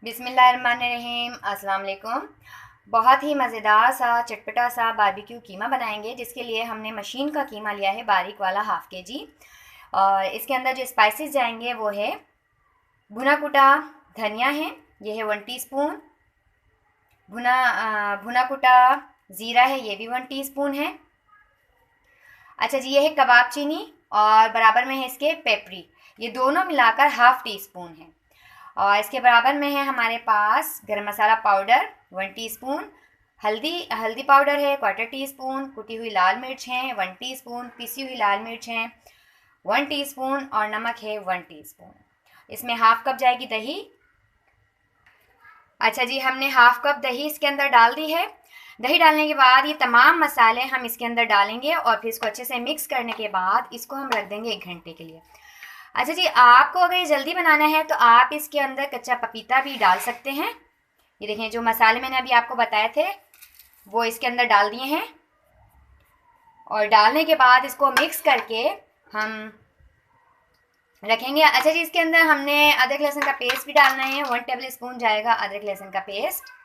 बिस्मिल्लाहिर्रहमानिर्रहीम। अस्सलाम वालेकुम। बहुत ही मज़ेदार सा चटपटा सा बारबेक्यू कीमा बनाएंगे, जिसके लिए हमने मशीन का कीमा लिया है बारीक वाला ½ kg। और इसके अंदर जो स्पाइसेस जाएंगे वो है भुना कुटा धनिया है, ये है 1 टीस्पून। भुना कुटा ज़ीरा है, ये भी 1 टीस्पून है। अच्छा जी, ये है कबाब चीनी और बराबर में है इसके पेपरी, ये दोनों मिलाकर ½ टीस्पून है। और इसके बराबर में है हमारे पास गरम मसाला पाउडर 1 टीस्पून, हल्दी पाउडर है 1/4 टीस्पून, कुटी हुई लाल मिर्च है 1 टीस्पून, पिसी हुई लाल मिर्च है 1 टीस्पून और नमक है 1 टीस्पून। इसमें ½ कप जाएगी दही। अच्छा जी, हमने ½ कप दही इसके अंदर डाल दी है। दही डालने के बाद ये तमाम मसाले हम इसके अंदर डालेंगे और फिर इसको अच्छे से मिक्स करने के बाद इसको हम रख देंगे 1 घंटे के लिए। अच्छा जी, आपको अगर ये जल्दी बनाना है तो आप इसके अंदर कच्चा पपीता भी डाल सकते हैं। ये देखें, जो मसाले मैंने अभी आपको बताए थे वो इसके अंदर डाल दिए हैं और डालने के बाद इसको मिक्स करके हम रखेंगे। अच्छा जी, इसके अंदर हमने अदरक लहसुन का पेस्ट भी डालना है, 1 टेबल स्पून जाएगा अदरक लहसुन का पेस्ट।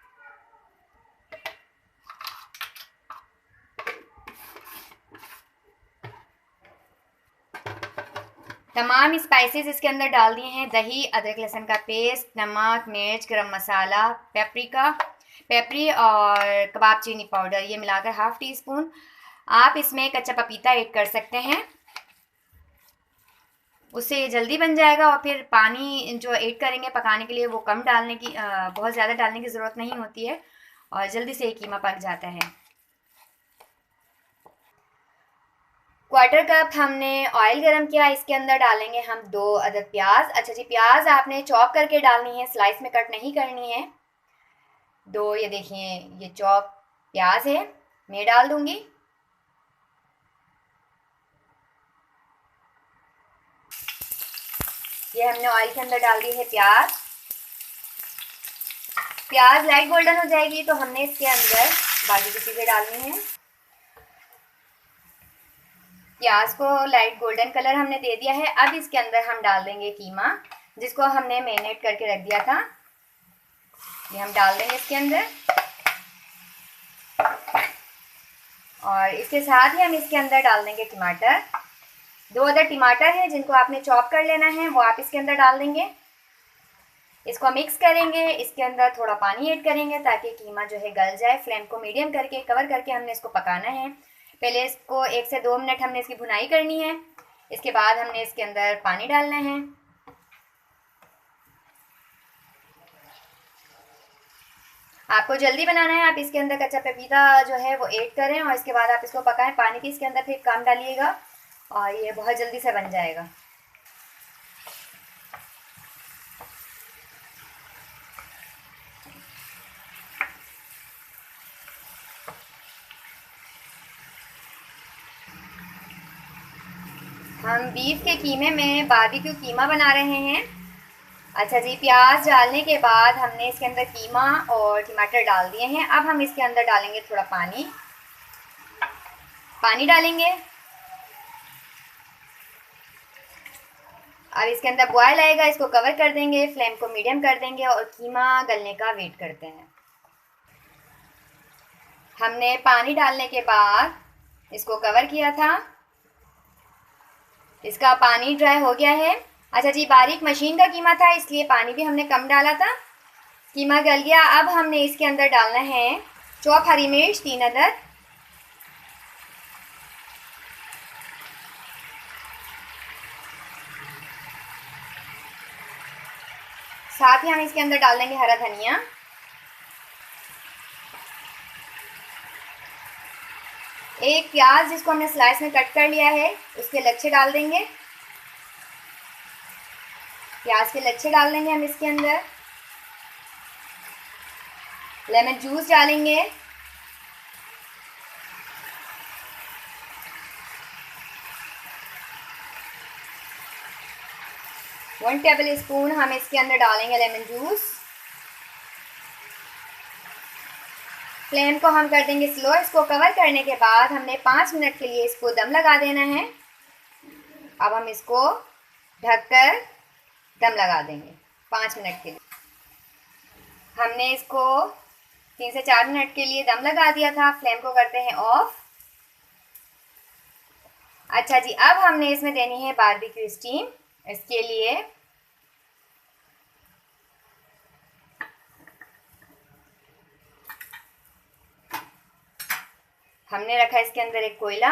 तमाम स्पाइसेस इसके अंदर डाल दिए हैं, दही, अदरक लहसुन का पेस्ट, नमक, मिर्च, गरम मसाला, पेपरी और कबाब चीनी पाउडर, ये मिलाकर ½ टीस्पून। आप इसमें कच्चा पपीता ऐड कर सकते हैं, उससे ये जल्दी बन जाएगा। और फिर पानी जो ऐड करेंगे पकाने के लिए वो कम डालने की, बहुत ज़्यादा डालने की ज़रूरत नहीं होती है और जल्दी से ये कीमा पक जाता है। 1/4 कप हमने ऑयल गरम किया, इसके अंदर डालेंगे हम 2 अदद प्याज। अच्छा जी, प्याज आपने चॉप करके डालनी है, स्लाइस में कट नहीं करनी है। 2, ये देखिए, ये चॉप प्याज है, मैं डाल दूंगी। ये हमने ऑयल के अंदर डाल दी है प्याज। प्याज लाइट गोल्डन हो जाएगी तो हमने इसके अंदर बाकी की चीज़ें डालनी है। प्याज को लाइट गोल्डन कलर हमने दे दिया है। अब इसके अंदर हम डाल देंगे कीमा, जिसको हमने मैरिनेट करके रख दिया था, ये हम डाल देंगे इसके अंदर। और इसके साथ ही हम इसके अंदर डाल देंगे टमाटर। 2 अदर टमाटर है जिनको आपने चॉप कर लेना है, वो आप इसके अंदर डाल देंगे। इसको मिक्स करेंगे, इसके अंदर थोड़ा पानी ऐड करेंगे ताकि कीमा जो है गल जाए। फ्लेम को मीडियम करके कवर करके हमने इसको पकाना है। पहले इसको 1 से 2 मिनट हमने इसकी भुनाई करनी है, इसके बाद हमने इसके अंदर पानी डालना है। आपको जल्दी बनाना है, आप इसके अंदर कच्चा पपीता जो है वो ऐड करें और इसके बाद आप इसको पकाएं। पानी भी इसके अंदर फिर कम डालिएगा और ये बहुत जल्दी से बन जाएगा। हम बीफ के कीमे में बारबेक्यू कीमा बना रहे हैं। अच्छा जी, प्याज डालने के बाद हमने इसके अंदर कीमा और टमाटर डाल दिए हैं। अब हम इसके अंदर डालेंगे थोड़ा पानी डालेंगे। अब इसके अंदर बॉयल आएगा, इसको कवर कर देंगे, फ्लेम को मीडियम कर देंगे और कीमा गलने का वेट करते हैं। हमने पानी डालने के बाद इसको कवर किया था, इसका पानी ड्राई हो गया है। अच्छा जी, बारीक मशीन का कीमा था इसलिए पानी भी हमने कम डाला था। कीमा गल गया। अब हमने इसके अंदर डालना है चॉप हरी मिर्च 3 अदद, साथ ही हम इसके अंदर डाल देंगे हरा धनिया। एक प्याज जिसको हमने स्लाइस में कट कर लिया है, उसके लच्छे डाल देंगे। प्याज के लच्छे डाल देंगे हम इसके अंदर। लेमन जूस डालेंगे। वन टेबल स्पून हम इसके अंदर डालेंगे लेमन जूस। फ्लेम को हम कर देंगे स्लो। इसको कवर करने के बाद हमने 5 मिनट के लिए इसको दम लगा देना है। अब हम इसको ढककर दम लगा देंगे 5 मिनट के लिए। हमने इसको 3 से 4 मिनट के लिए दम लगा दिया था। फ्लेम को करते हैं ऑफ। अच्छा जी, अब हमने इसमें देनी है बारबेक्यू स्टीम। इसके लिए हमने रखा इसके अंदर एक कोयला।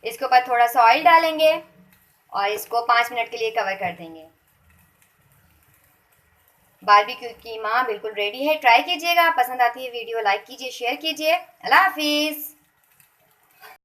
इसके ऊपर थोड़ा सा ऑयल डालेंगे और इसको 5 मिनट के लिए कवर कर देंगे। बारबेक्यू कीमा बिल्कुल रेडी है। ट्राई कीजिएगा। पसंद आती है वीडियो लाइक कीजिए, शेयर कीजिए। अल्लाह हाफिज़।